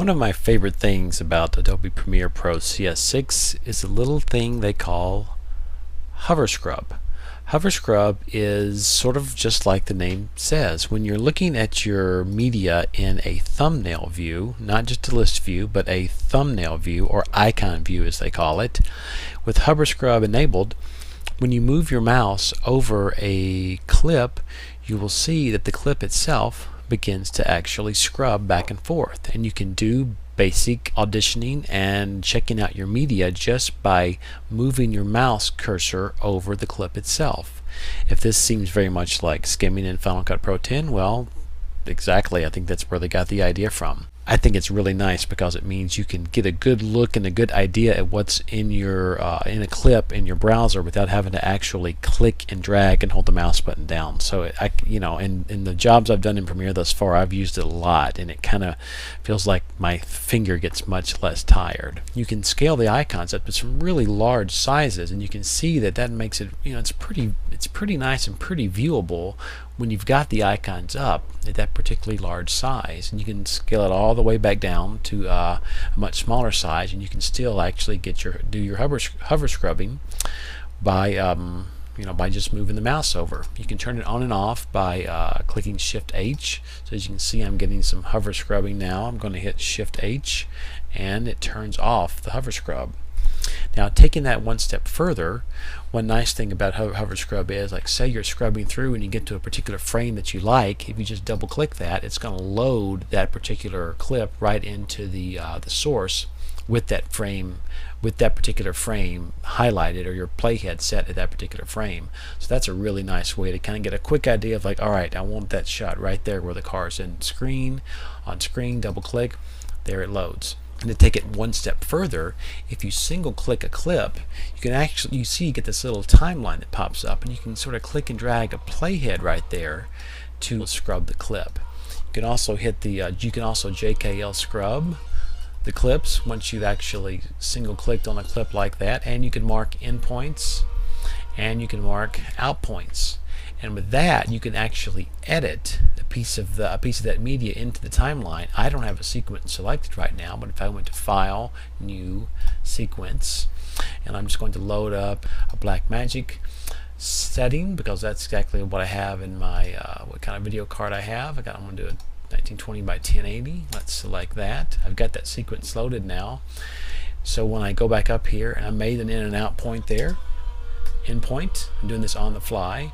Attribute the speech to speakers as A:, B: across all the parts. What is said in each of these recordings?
A: One of my favorite things about Adobe Premiere Pro CS6 is a little thing they call Hover Scrub. Hover Scrub is sort of just like the name says. When you're looking at your media in a thumbnail view, not just a list view, but a thumbnail view or icon view as they call it, with Hover Scrub enabled, when you move your mouse over a clip, you will see that the clip itself begins to actually scrub back and forth, and you can do basic auditioning and checking out your media just by moving your mouse cursor over the clip itself. If this seems very much like skimming in Final Cut Pro 10, well, exactly, I think that's where they got the idea from. I think it's really nice because it means you can get a good look and a good idea at what's in your in a clip in your browser without having to actually click and drag and hold the mouse button down. So in the jobs I've done in Premiere thus far, I've used it a lot, and it kind of feels like my finger gets much less tired. You can scale the icons up to some really large sizes, and you can see that makes it, it's pretty nice and pretty viewable when you've got the icons up at that particularly large size, and you can scale it all the way back down to a much smaller size, and you can still actually do your hover scrubbing by by just moving the mouse over. You can turn it on and off by clicking Shift H. So as you can see, I'm getting some hover scrubbing now. I'm going to hit Shift H, and it turns off the hover scrub. Now, taking that one step further, one nice thing about hover scrub is, like, say you're scrubbing through and you get to a particular frame that you like. If you just double click that, it's going to load that particular clip right into the source with that frame, with that particular frame highlighted, or your playhead set at that particular frame. So that's a really nice way to kind of get a quick idea of, like, all right, I want that shot right there where the car is on screen, double click, there it loads. And to take it one step further, if you single click a clip, you can actually, you get this little timeline that pops up, and you can sort of click and drag a playhead right there to scrub the clip. You can also hit the you can also JKL scrub the clips once you've actually single clicked on a clip like that, and you can mark in points and you can mark out points. And with that, you can actually edit a piece of that media into the timeline. I don't have a sequence selected right now, but if I went to File, New, Sequence, and I'm just going to load up a Blackmagic setting, because that's exactly what I have in my what kind of video card I have. I'm going to do a 1920 by 1080. Let's select that. I've got that sequence loaded now. So when I go back up here, and I made an in and out point there, in point, I'm doing this on the fly.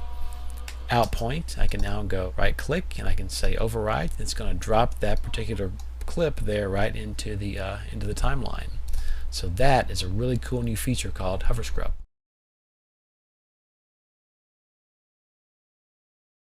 A: Out point, I can now go right click and I can say override. It's going to drop that particular clip there right into the timeline. So that is a really cool new feature called Hover Scrub.